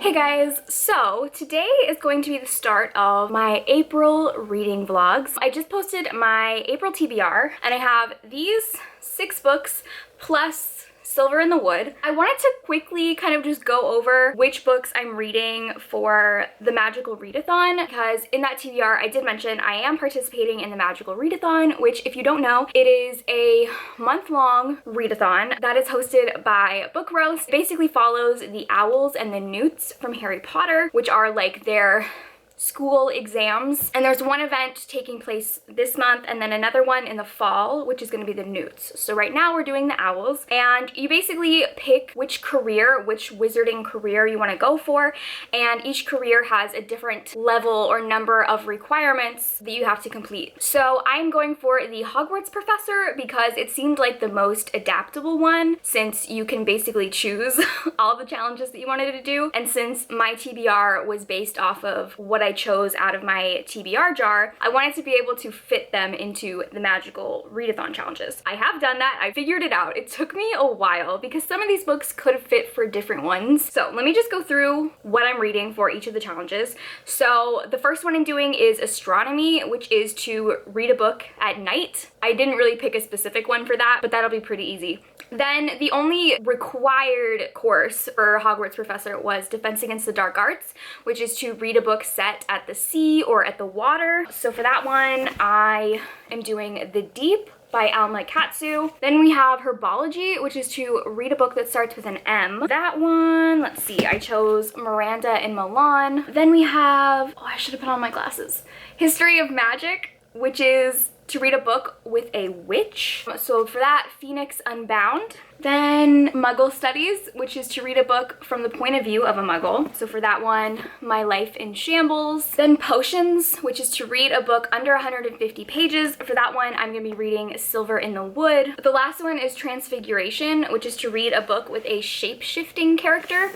Hey guys, so today is going to be the start of my April reading vlogs. I just posted my April TBR and I have these 6 books plus Silver in the Wood. I wanted to quickly kind of just go over which books I'm reading for the Magical Readathon, because in that TBR I did mention I am participating in the Magical Readathon, which if you don't know, it is a month-long readathon that is hosted by Book Roast. It basically follows the owls and the newts from Harry Potter, which are like their school exams, and there's one event taking place this month and then another one in the fall, which is going to be the newts. So right now we're doing the owls, and you basically pick which wizarding career you want to go for, and each career has a different level or number of requirements that you have to complete. So I'm going for the Hogwarts professor because it seemed like the most adaptable one, since you can basically choose all the challenges that you wanted to do, and since my TBR was based off of what I chose out of my TBR jar, I wanted to be able to fit them into the Magical Readathon challenges. I have done that. I figured it out. It took me a while because some of these books could fit for different ones. So let me just go through what I'm reading for each of the challenges. So the first one I'm doing is astronomy, which is to read a book at night. I didn't really pick a specific one for that, but that'll be pretty easy. Then the only required course for Hogwarts Professor was Defense Against the Dark Arts, which is to read a book set at the sea or at the water. So for that one, I am doing The Deep by Alma Katsu. Then we have Herbology, which is to read a book that starts with an M. That one, let's see, I chose Miranda and Milan. Then we have, oh, I should have put on my glasses, History of Magic, which is to read a book with a witch. So for that, Phoenix Unbound. Then Muggle Studies, which is to read a book from the point of view of a Muggle. So for that one, My Life in Shambles. Then Potions, which is to read a book under 150 pages. For that one, I'm gonna be reading Silver in the Wood. The last one is Transfiguration, which is to read a book with a shape-shifting character.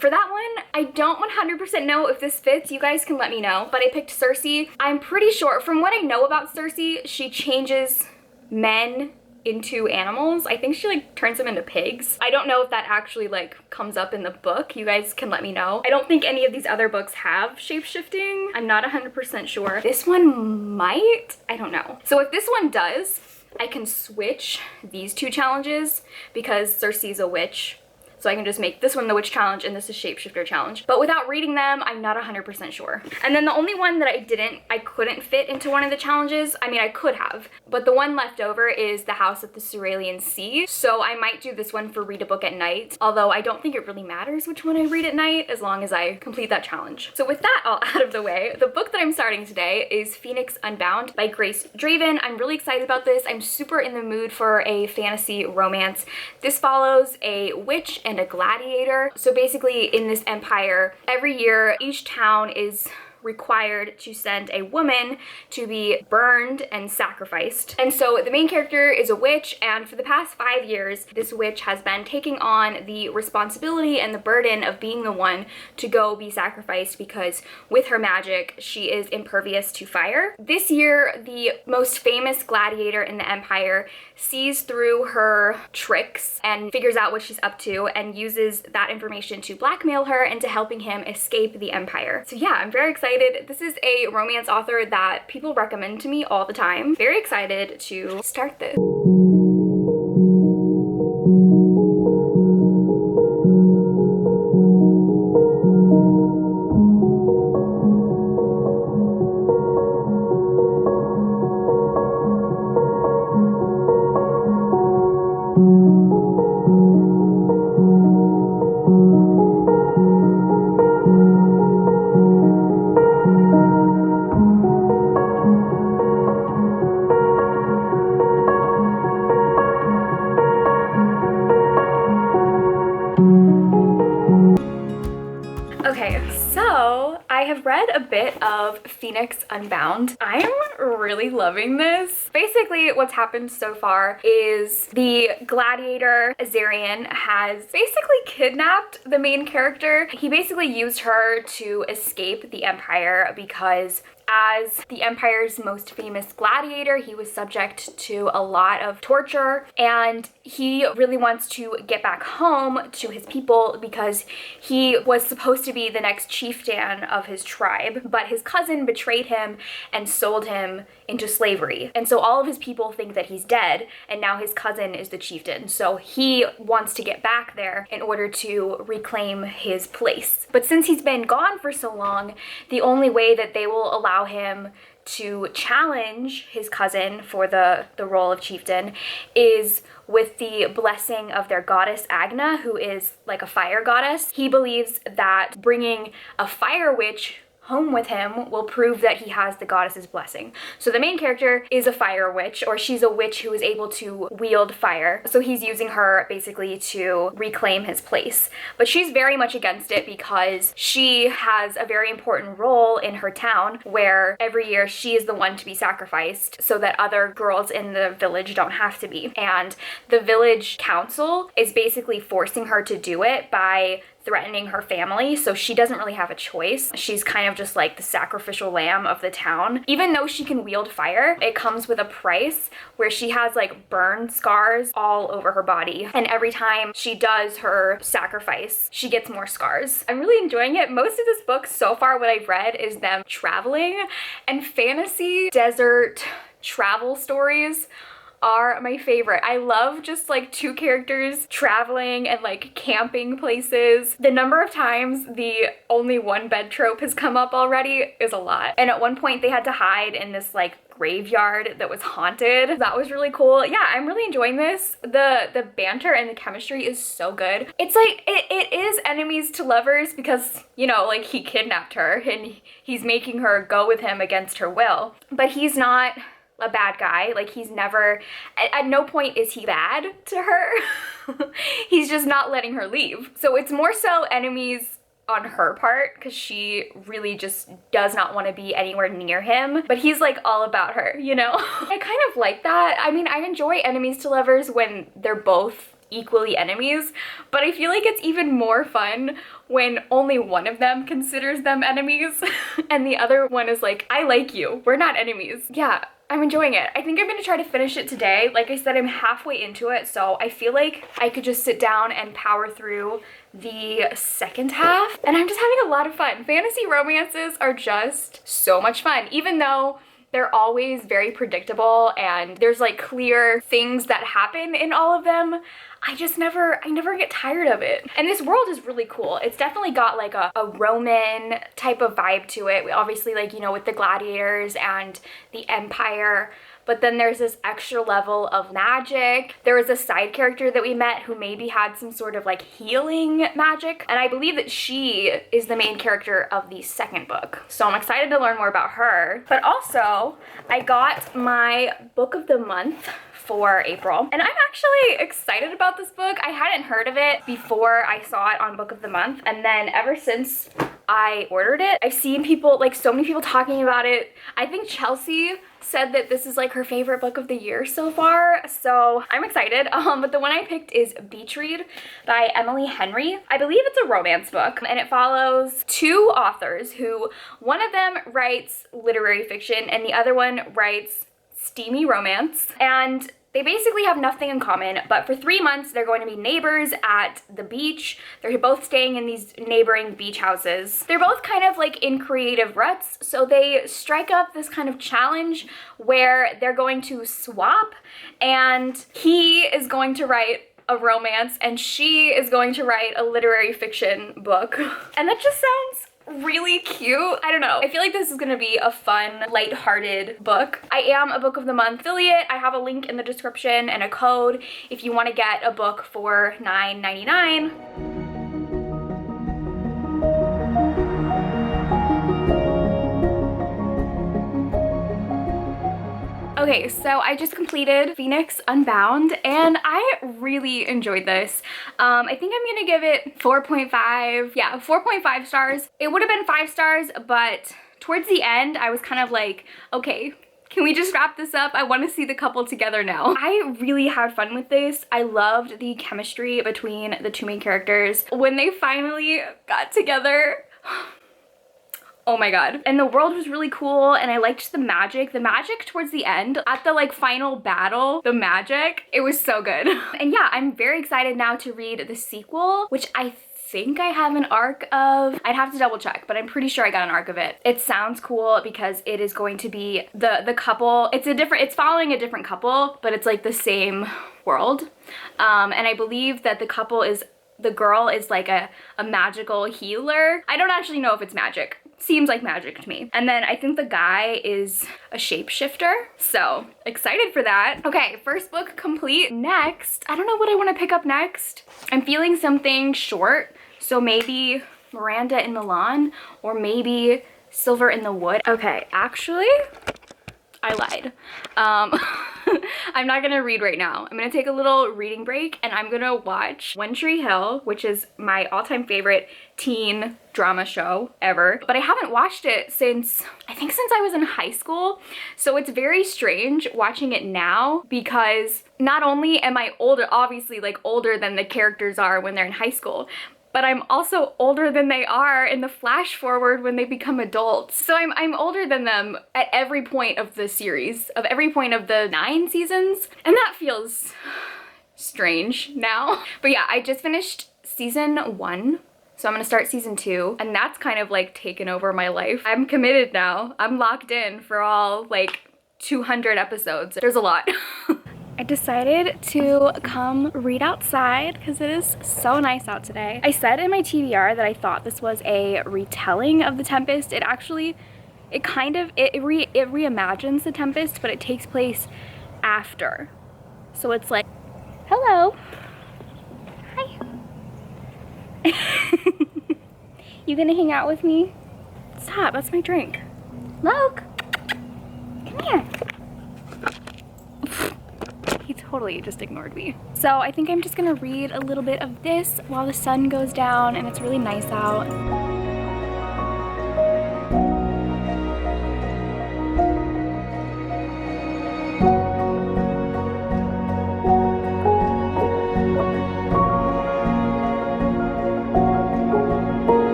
For that one, I don't 100% know if this fits. You guys can let me know. But I picked Cersei. I'm pretty sure, from what I know about Cersei, she changes men into animals. I think she like turns them into pigs. I don't know if that actually like comes up in the book. You guys can let me know. I don't think any of these other books have shape-shifting. I'm not 100% sure. This one might? I don't know. So if this one does, I can switch these 2 challenges because Cersei's a witch. So I can just make this one the witch challenge and this is shapeshifter challenge. But without reading them, I'm not 100% sure. And then the only one that I couldn't fit into one of the challenges, I mean I could have, but the one left over is The House at the Cerulean Sea. So I might do this one for read a book at night, although I don't think it really matters which one I read at night as long as I complete that challenge. So with that all out of the way, the book that I'm starting today is Phoenix Unbound by Grace Draven. I'm really excited about this. I'm super in the mood for a fantasy romance. This follows a witch and a gladiator. So basically in this empire, every year each town is required to send a woman to be burned and sacrificed. And so the main character is a witch, and for the past 5 years, this witch has been taking on the responsibility and the burden of being the one to go be sacrificed because with her magic, she is impervious to fire. This year, the most famous gladiator in the empire sees through her tricks and figures out what she's up to and uses that information to blackmail her into helping him escape the empire. So yeah, I'm very excited. This is a romance author that people recommend to me all the time. Very excited to start this. Okay, so I have read a bit of Phoenix Unbound. I'm really loving this. Basically, what's happened so far is the gladiator Azarian has basically kidnapped the main character. He basically used her to escape the Empire because as the Empire's most famous gladiator, he was subject to a lot of torture, and he really wants to get back home to his people because he was supposed to be the next chieftain of his tribe, but his cousin betrayed him and sold him into slavery. And so all of his people think that he's dead, and now his cousin is the chieftain. So he wants to get back there in order to reclaim his place. But since he's been gone for so long, the only way that they will allow him to challenge his cousin for the role of chieftain is with the blessing of their goddess Agna, who is like a fire goddess. He believes that bringing a fire witch home with him will prove that he has the goddess's blessing. So the main character is a fire witch, or she's a witch who is able to wield fire. So he's using her basically to reclaim his place. But she's very much against it because she has a very important role in her town where every year she is the one to be sacrificed so that other girls in the village don't have to be. And the village council is basically forcing her to do it by threatening her family, so she doesn't really have a choice. She's kind of just like the sacrificial lamb of the town. Even though she can wield fire, it comes with a price where she has like burn scars all over her body, and every time she does her sacrifice, she gets more scars. I'm really enjoying it. Most of this book so far, what I've read is them traveling, and fantasy desert travel stories are my favorite. I love just like two characters traveling and like camping places. The number of times the only one bed trope has come up already is a lot. And at one point they had to hide in this like graveyard that was haunted. That was really cool. Yeah, I'm really enjoying this. The banter and the chemistry is so good. It's like, it is enemies to lovers because, you know, like he kidnapped her and he's making her go with him against her will. But he's not a bad guy. Like he's never, at no point is he bad to her. He's just not letting her leave. So it's more so enemies on her part because she really just does not want to be anywhere near him, but he's like all about her, you know? I kind of like that. I mean, I enjoy enemies to lovers when they're both equally enemies, but I feel like it's even more fun when only one of them considers them enemies and the other one is like, I like you, we're not enemies. Yeah, I'm enjoying it. I think I'm gonna try to finish it today. Like I said, I'm halfway into it, so I feel like I could just sit down and power through the second half, and I'm just having a lot of fun. Fantasy romances are just so much fun, even though they're always very predictable and there's like clear things that happen in all of them. I never get tired of it. And this world is really cool. It's definitely got like a Roman type of vibe to it. Obviously, like, you know, with the gladiators and the empire, but then there's this extra level of magic. There was a side character that we met who maybe had some sort of like healing magic, and I believe that she is the main character of the second book. So I'm excited to learn more about her. But also, I got my book of the month for April, and I'm actually excited about this book. I hadn't heard of it before I saw it on Book of the Month, and then ever since I ordered it, I've seen people, like so many people talking about it. I think Chelsea said that this is like her favorite book of the year so far, so I'm excited. But the one I picked is Beach Read by Emily Henry. I believe it's a romance book, and it follows two authors who, one of them writes literary fiction and the other one writes steamy romance, and they basically have nothing in common, but for 3 months they're going to be neighbors at the beach. They're both staying in these neighboring beach houses. They're both kind of like in creative ruts, so they strike up this kind of challenge where they're going to swap, and he is going to write a romance and she is going to write a literary fiction book. And that just sounds really cute. I don't know. I feel like this is gonna be a fun, lighthearted book. I am a Book of the Month affiliate. I have a link in the description and a code if you want to get a book for $9.99. Okay, so I just completed Phoenix Unbound and I really enjoyed this. I think I'm gonna give it 4.5. Yeah, 4.5 stars. It would have been 5 stars, but towards the end, I was kind of like, okay, can we just wrap this up? I want to see the couple together now. I really had fun with this. I loved the chemistry between the two main characters. When they finally got together, Oh my god. And the world was really cool, and I liked the magic. The magic towards the end, at the like final battle, the magic, it was so good. And yeah, I'm very excited now to read the sequel, which I think I have an arc of. I'd have to double check, but I'm pretty sure I got an arc of it. It sounds cool because it is going to be the couple. It's following a different couple, but it's like the same world. And I believe that the girl is like a magical healer. I don't actually know if it's magic. Seems like magic to me. And then I think the guy is a shapeshifter. So excited for that. Okay, first book complete. Next, I don't know what I want to pick up next. I'm feeling something short. So maybe Miranda and Milan, or maybe Silver in the Wood. Okay, actually, I lied. I'm not gonna read right now. I'm gonna take a little reading break and I'm gonna watch One Tree Hill, which is my all-time favorite teen drama show ever. But I haven't watched it since I was in high school. So it's very strange watching it now because not only am I older, obviously like older than the characters are when they're in high school, but I'm also older than they are in the flash forward when they become adults. So I'm older than them at every point of the series, of every point of the 9 seasons. And that feels strange now. But yeah, I just finished season 1. So I'm gonna start season 2, and that's kind of like taken over my life. I'm committed now. I'm locked in for all like 200 episodes. There's a lot. I decided to come read outside because it is so nice out today. I said in my TBR that I thought this was a retelling of The Tempest. It reimagines The Tempest, but it takes place after. So it's like, hello. Hi. You gonna hang out with me? Stop, that's my drink. Look, come here. He totally just ignored me. So I think I'm just gonna read a little bit of this while the sun goes down and it's really nice out.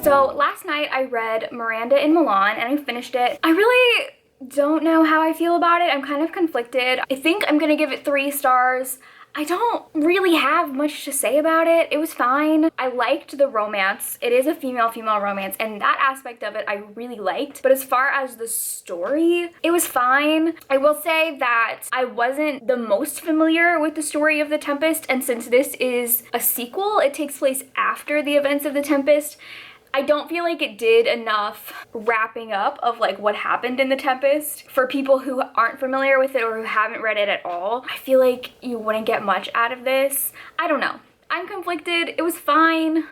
So last night I read Miranda and Milan and I finished it. I really don't know how I feel about it. I'm kind of conflicted. I think I'm gonna give it 3 stars. I don't really have much to say about it. It was fine. I liked the romance. It is a female-female romance, and that aspect of it I really liked. But as far as the story, it was fine. I will say that I wasn't the most familiar with the story of The Tempest, and since this is a sequel, it takes place after the events of The Tempest. I don't feel like it did enough wrapping up of like what happened in The Tempest. For people who aren't familiar with it or who haven't read it at all, I feel like you wouldn't get much out of this. I don't know. I'm conflicted. It was fine.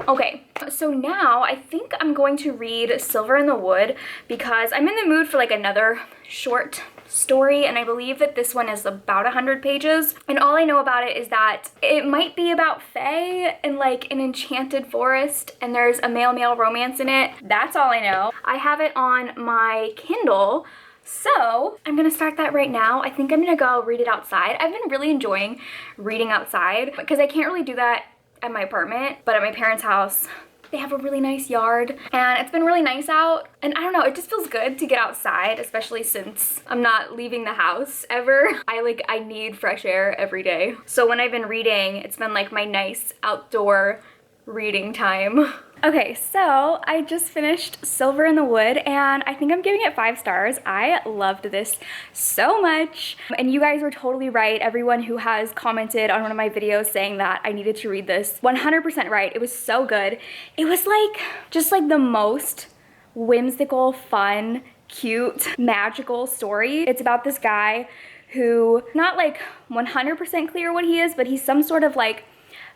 Okay, so now I think I'm going to read Silver in the Wood because I'm in the mood for like another short story, and I believe that this one is about 100 pages. And all I know about it is that it might be about fae and like an enchanted forest, and there's a male-male romance in it. That's all I know. I have it on my Kindle, so I'm gonna start that right now. I think I'm gonna go read it outside. I've been really enjoying reading outside because I can't really do that at my apartment, but at my parents' house, they have a really nice yard and it's been really nice out, and I don't know, it just feels good to get outside, especially since I'm not leaving the house ever. I need fresh air every day. So when I've been reading, it's been like my nice outdoor reading time. Okay, so I just finished Silver in the Wood and I think I'm giving it 5 stars. I loved this so much. And you guys were totally right. Everyone who has commented on one of my videos saying that I needed to read this, 100% right. It was so good. It was like, just like the most whimsical, fun, cute, magical story. It's about this guy who, not like 100% clear what he is, but he's some sort of like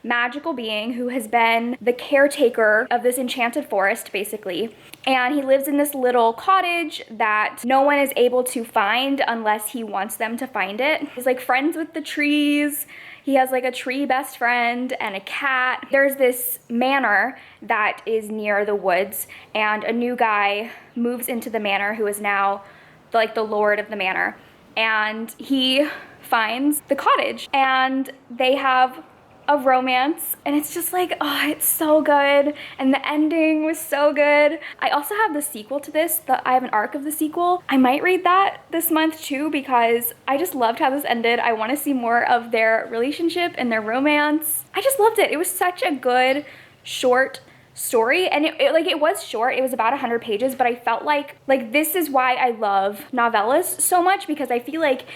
magical being who has been the caretaker of this enchanted forest, basically. And he lives in this little cottage that no one is able to find unless he wants them to find it. He's like friends with the trees. He has like a tree best friend and a cat. There's this manor that is near the woods, and a new guy moves into the manor who is now like the lord of the manor. and he finds the cottage and they have a romance, and it's just like, oh, it's so good, and the ending was so good. I also have the sequel to this. I have an arc of the sequel. I might read that this month too, because I just loved how this ended. I want to see more of their relationship and their romance. I just loved it. It was such a good short story, and it was short. It was about 100 pages, but I felt like this is why I love novellas so much, because I feel like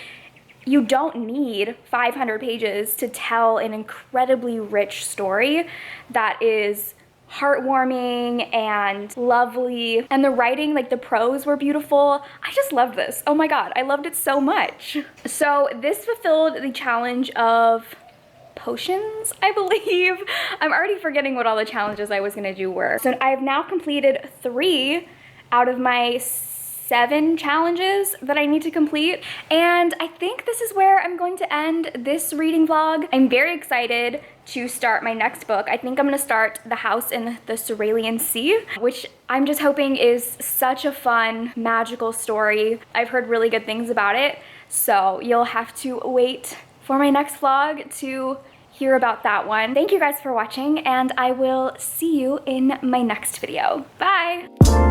you don't need 500 pages to tell an incredibly rich story that is heartwarming and lovely, and the writing, like the prose were beautiful. I just loved this. Oh my god, I loved it so much. So this fulfilled the challenge of potions, I believe. I'm already forgetting what all the challenges I was gonna do were. So I have now completed 3 out of my 7 challenges that I need to complete, and I think this is where I'm going to end this reading vlog. I'm very excited to start my next book. I think I'm gonna start The House in the Cerulean Sea, which I'm just hoping is such a fun, magical story. I've heard really good things about it, so you'll have to wait for my next vlog to hear about that one. Thank you guys for watching, and I will see you in my next video. Bye!